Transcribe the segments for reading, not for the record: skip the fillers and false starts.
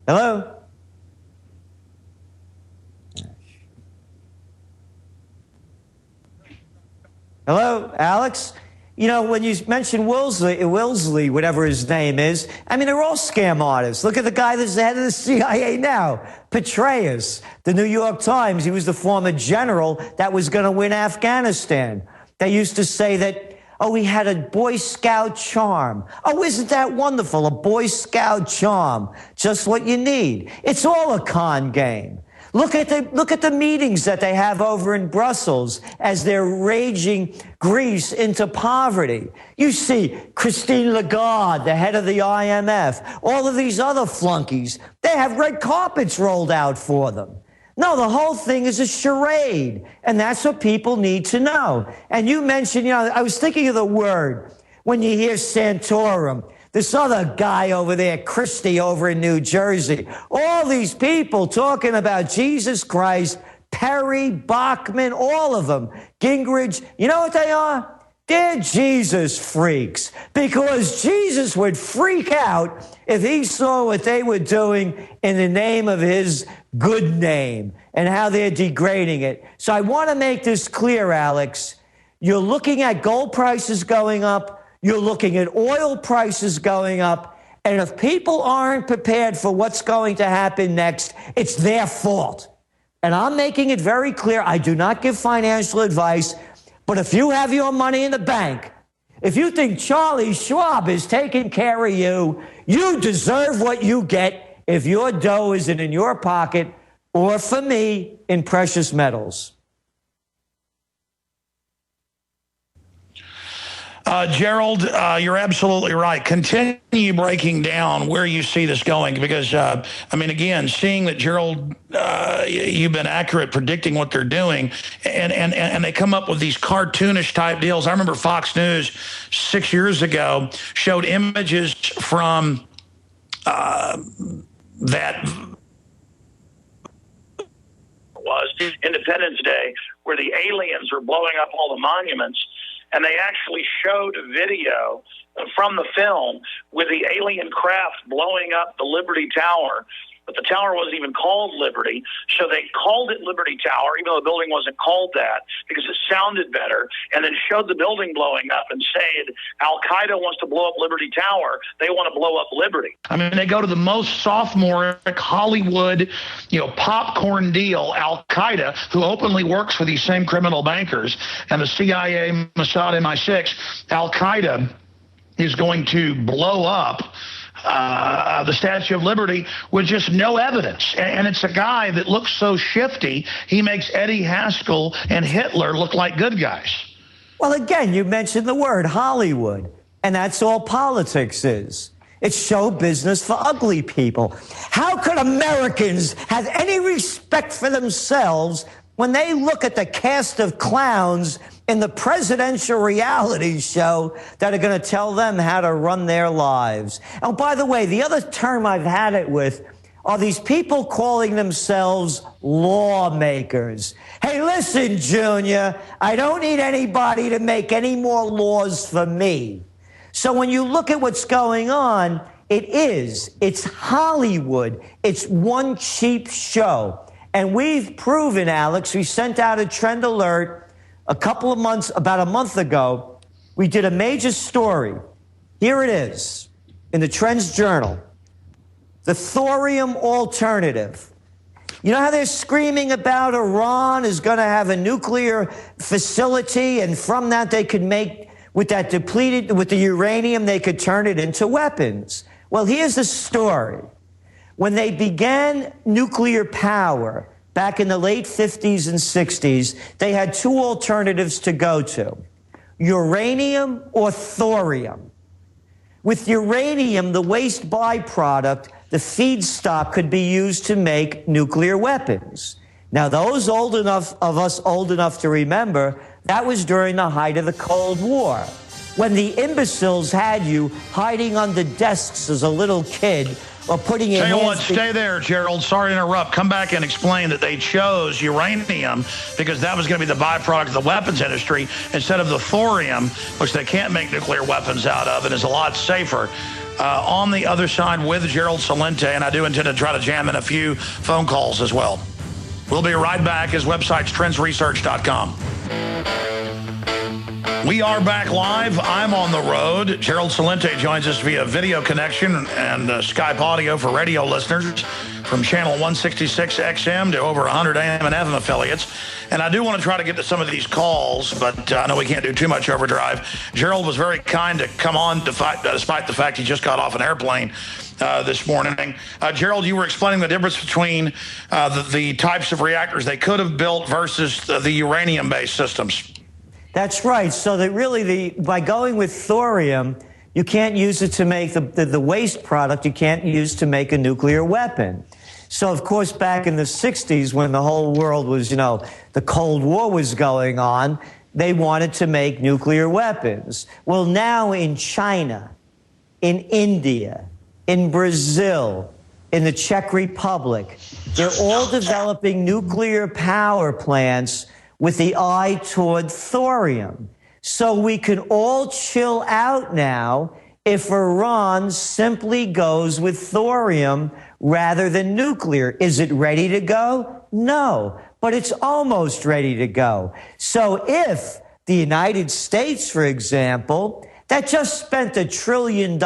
Hello? Hello, Alex? You know, when you mention Wilsley, whatever his name is, I mean, they're all scam artists. Look at the guy that's the head of the CIA now, Petraeus, the New York Times. He was the former general that was going to win Afghanistan. They used to say that, oh, he had a Boy Scout charm. Oh, isn't that wonderful? A Boy Scout charm. Just what you need. It's all a con game. Look at the meetings that they have over in Brussels as they're raging Greece into poverty. You see Christine Lagarde, the head of the IMF, all of these other flunkies, they have red carpets rolled out for them. No, the whole thing is a charade, and that's what people need to know. And you mentioned, you know, I was thinking of the word when you hear Santorum. This other guy over there, Christie over in New Jersey, all these people talking about Jesus Christ, Perry, Bachman, all of them, Gingrich, you know what they are? They're Jesus freaks, because Jesus would freak out if he saw what they were doing in the name of his good name and how they're degrading it. So I want to make this clear, Alex. You're looking at gold prices going up. You're looking at oil prices going up, and if people aren't prepared for what's going to happen next, it's their fault. And I'm making it very clear, I do not give financial advice, but if you have your money in the bank, if you think Charlie Schwab is taking care of you, you deserve what you get if your dough isn't in your pocket, or for me, in precious metals. Gerald, you're absolutely right. Continue breaking down where you see this going, because, I mean, again, seeing that, Gerald, you've been accurate predicting what they're doing, and they come up with these cartoonish type deals. I remember Fox News 6 years ago showed images from that was Independence Day, where the aliens are blowing up all the monuments. And they actually showed a video from the film with the alien craft blowing up the Liberty Tower. But the tower wasn't even called Liberty, so they called it Liberty Tower, even though the building wasn't called that, because it sounded better, and then showed the building blowing up and said, Al-Qaeda wants to blow up Liberty Tower. They want to blow up Liberty. I mean, they go to the most sophomoric Hollywood, popcorn deal, Al-Qaeda, who openly works for these same criminal bankers, and the CIA, Mossad, MI6, Al-Qaeda is going to blow up the Statue of Liberty with just no evidence. And it's a guy that looks so shifty, he makes Eddie Haskell and Hitler look like good guys. Well, again, you mentioned the word Hollywood, and that's all politics is. It's show business for ugly people. How could Americans have any respect for themselves when they look at the cast of clowns in the presidential reality show that are going to tell them how to run their lives? Oh, by the way, the other term I've had it with are these people calling themselves lawmakers. Hey, listen, Junior, I don't need anybody to make any more laws for me. So when you look at what's going on, it's Hollywood. It's one cheap show. And we've proven, Alex, we sent out a trend alert about a month ago. We did a major story. Here it is in the Trends Journal. The thorium alternative. You know how they're screaming about Iran is going to have a nuclear facility, and from that they could make, with the uranium, they could turn it into weapons. Well, here's the story. When they began nuclear power back in the late 50s and 60s, they had two alternatives to go to: uranium or thorium. With uranium, the waste byproduct, the feedstock, could be used to make nuclear weapons. Now, those of us old enough to remember, that was during the height of the Cold War, when the imbeciles had you hiding under desks as a little kid, or putting your Tell you what, stay there, Gerald. Sorry to interrupt. Come back and explain that they chose uranium because that was going to be the byproduct of the weapons industry instead of the thorium, which they can't make nuclear weapons out of and is a lot safer. on the other side with Gerald Celente, and I do intend to try to jam in a few phone calls as well. We'll be right back. His website's trendsresearch.com. We are back live. I'm on the road. Gerald Celente joins us via video connection and Skype audio for radio listeners from channel 166 XM to over 100 AM and FM affiliates. And I do want to try to get to some of these calls, but I know we can't do too much overdrive. Gerald was very kind to come on despite the fact he just got off an airplane this morning. Gerald, you were explaining the difference between the types of reactors they could have built versus the uranium-based systems. That's right. So that really, by going with thorium, you can't use it to make the waste product you can't use to make a nuclear weapon. So, of course, back in the 60s, when the whole world was, the Cold War was going on, they wanted to make nuclear weapons. Well, now in China, in India, in Brazil, in the Czech Republic, they're all developing nuclear power plants with the eye toward thorium. So we can all chill out now if Iran simply goes with thorium rather than nuclear. Is it ready to go? No, but it's almost ready to go. So if the United States, for example, that just spent $1 trillion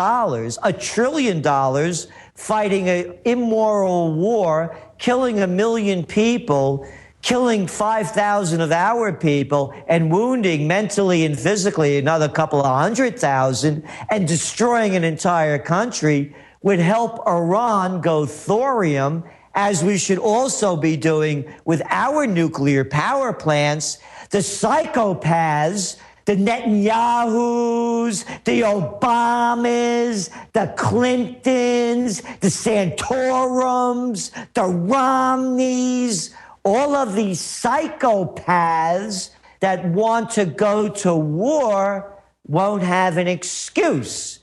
fighting an immoral war, killing 1 million people, killing 5,000 of our people and wounding mentally and physically another couple of 100,000 and destroying an entire country, would help Iran go thorium, as we should also be doing with our nuclear power plants. The psychopaths, the Netanyahus, the Obamas, the Clintons, the Santorums, the Romneys, all of these psychopaths that want to go to war won't have an excuse.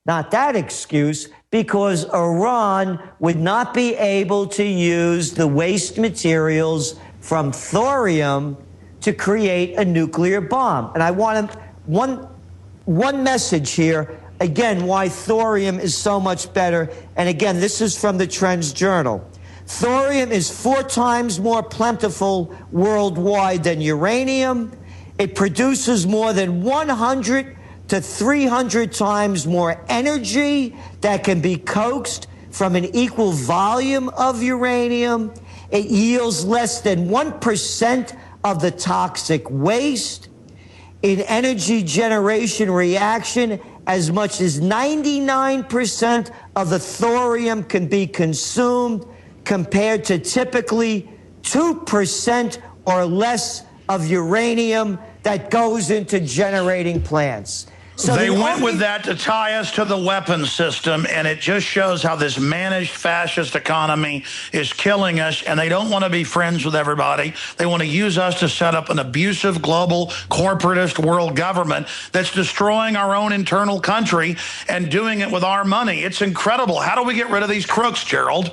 Not that excuse, because Iran would not be able to use the waste materials from thorium to create a nuclear bomb. And I want one message here, again, why thorium is so much better. And again, this is from the Trends Journal. Thorium is 4 times more plentiful worldwide than uranium. It produces more than 100 to 300 times more energy that can be coaxed from an equal volume of uranium. It yields less than 1% of the toxic waste. In energy generation reaction, as much as 99% of the thorium can be consumed, compared to typically 2% or less of uranium that goes into generating plants. So they went with that to tie us to the weapons system, and it just shows how this managed fascist economy is killing us, and they don't want to be friends with everybody. They want to use us to set up an abusive global corporatist world government that's destroying our own internal country and doing it with our money. It's incredible. How do we get rid of these crooks, Gerald?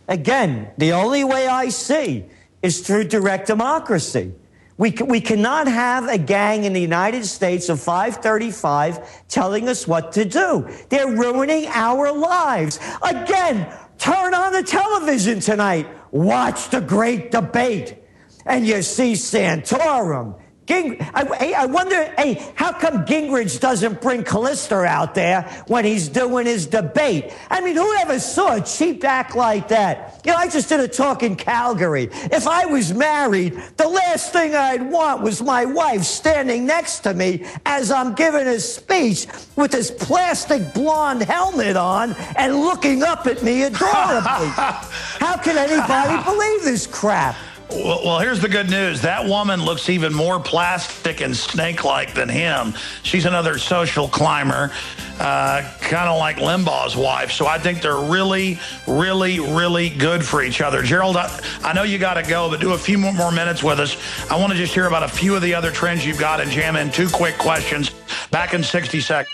Again, the only way I see is through direct democracy. We cannot have a gang in the United States of 535 telling us what to do. They're ruining our lives. Again, turn on the television tonight. Watch the great debate. And you see Santorum. I wonder, how come Gingrich doesn't bring Callister out there when he's doing his debate? I mean, who ever saw a cheap act like that? I just did a talk in Calgary. If I was married, the last thing I'd want was my wife standing next to me as I'm giving a speech with this plastic blonde helmet on and looking up at me adorably. How can anybody believe this crap? Well, here's the good news. That woman looks even more plastic and snake-like than him. She's another social climber, kind of like Limbaugh's wife. So I think they're really, really, really good for each other. Gerald, I know you got to go, but do a few more minutes with us. I want to just hear about a few of the other trends you've got and jam in 2 quick questions. Back in 60 seconds.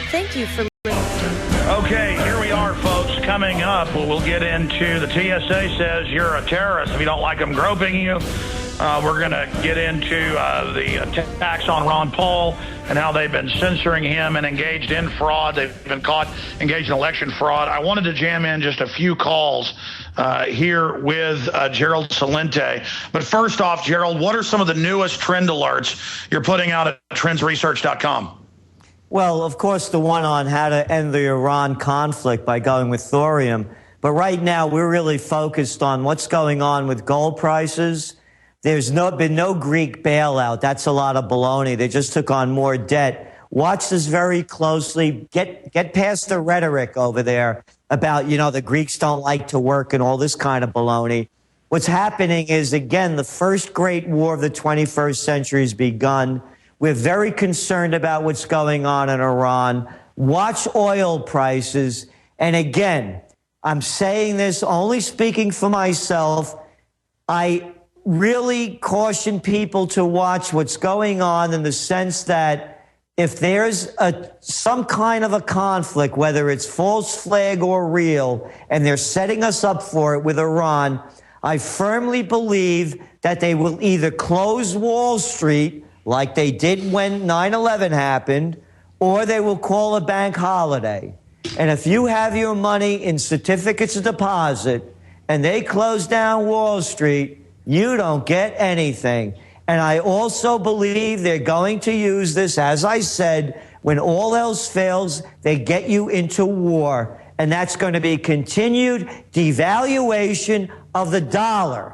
Thank you for listening. Okay, here we are, folks. Coming up, we'll get into the TSA says you're a terrorist if you don't like them groping you. We're going to get into the attacks on Ron Paul and how they've been censoring him and engaged in fraud. They've been caught engaged in election fraud. I wanted to jam in just a few calls here with Gerald Celente. But first off, Gerald, what are some of the newest trend alerts you're putting out at trendsresearch.com? Well, of course, the one on how to end the Iran conflict by going with thorium. But right now, we're really focused on what's going on with gold prices. There's been no Greek bailout. That's a lot of baloney. They just took on more debt. Watch this very closely. Get past the rhetoric over there about, the Greeks don't like to work and all this kind of baloney. What's happening is, again, the first great war of the 21st century has begun. We're very concerned about what's going on in Iran. Watch oil prices. And again, I'm saying this only speaking for myself. I really caution people to watch what's going on in the sense that if there's some kind of a conflict, whether it's false flag or real, and they're setting us up for it with Iran, I firmly believe that they will either close Wall Street like they did when 9/11 happened, or they will call a bank holiday. And if you have your money in certificates of deposit and they close down Wall Street, you don't get anything. And I also believe they're going to use this, as I said, when all else fails, they get you into war. And that's going to be continued devaluation of the dollar.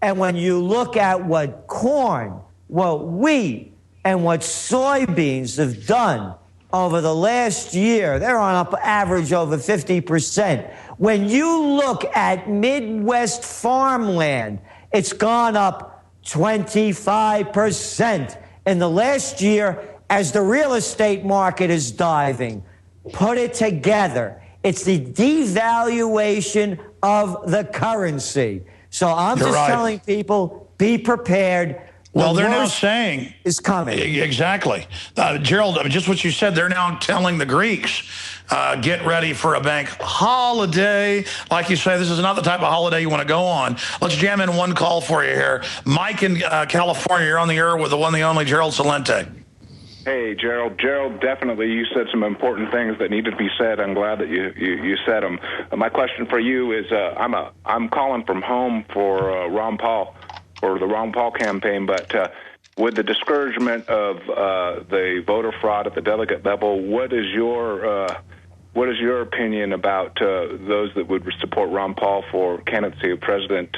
And when you look at what corn, what wheat, and what soybeans have done over the last year, they're on up average over 50%. When you look at Midwest farmland, it's gone up 25% in the last year as the real estate market is diving. Put it together. It's the devaluation of the currency. So I'm telling people, be prepared. Well, they're now saying is coming. Exactly. Gerald, just what you said, they're now telling the Greeks, get ready for a bank holiday. Like you say, this is not the type of holiday you want to go on. Let's jam in one call for you here. Mike in California, you're on the air with the one, the only Gerald Celente. Hey, Gerald. Gerald, definitely you said some important things that needed to be said. I'm glad that you said them. My question for you is, I'm calling from home for Ron Paul, for the Ron Paul campaign, but with the discouragement of the voter fraud at the delegate level, what is your opinion about those that would support Ron Paul for candidacy of president?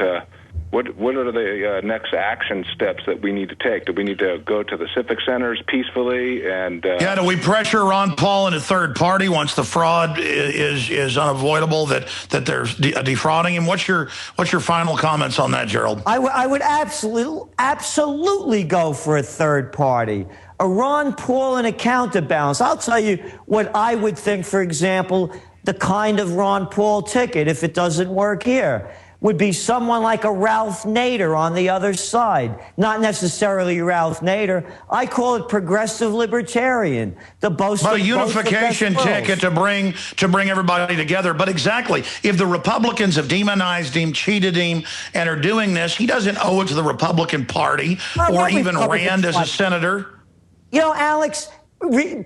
What are the next action steps that we need to take? Do we need to go to the civic centers peacefully? And do we pressure Ron Paul into third party once the fraud is unavoidable, that they're defrauding him? What's your final comments on that, Gerald? I would absolutely go for a third party. A Ron Paul and a counterbalance. I'll tell you what I would think, for example, the kind of Ron Paul ticket, if it doesn't work here, would be someone like a Ralph Nader on the other side. Not necessarily Ralph Nader. I call it progressive libertarian. But a unification ticket to bring everybody together. But exactly, if the Republicans have demonized him, cheated him, and are doing this, he doesn't owe it to the Republican Party or even Rand as a senator. Alex,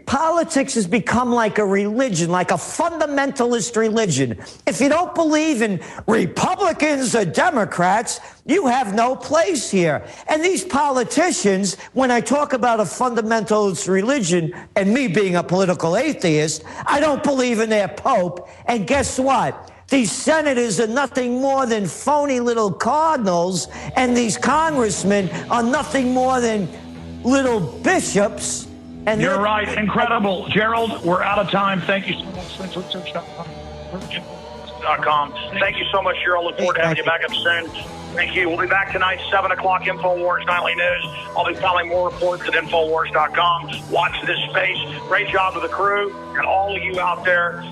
politics has become like a religion, like a fundamentalist religion. If you don't believe in Republicans or Democrats, you have no place here. And these politicians, when I talk about a fundamentalist religion, and me being a political atheist, I don't believe in their pope. And guess what? These senators are nothing more than phony little cardinals, and these congressmen are nothing more than little bishops. And you're right. Incredible. Gerald, we're out of time. Thank you so much. Thank you so much, Gerald. Look forward to having you back up soon. Thank you. We'll be back tonight, 7 o'clock, InfoWars Nightly News. I'll be filing more reports at InfoWars.com. Watch this space. Great job to the crew and all of you out there.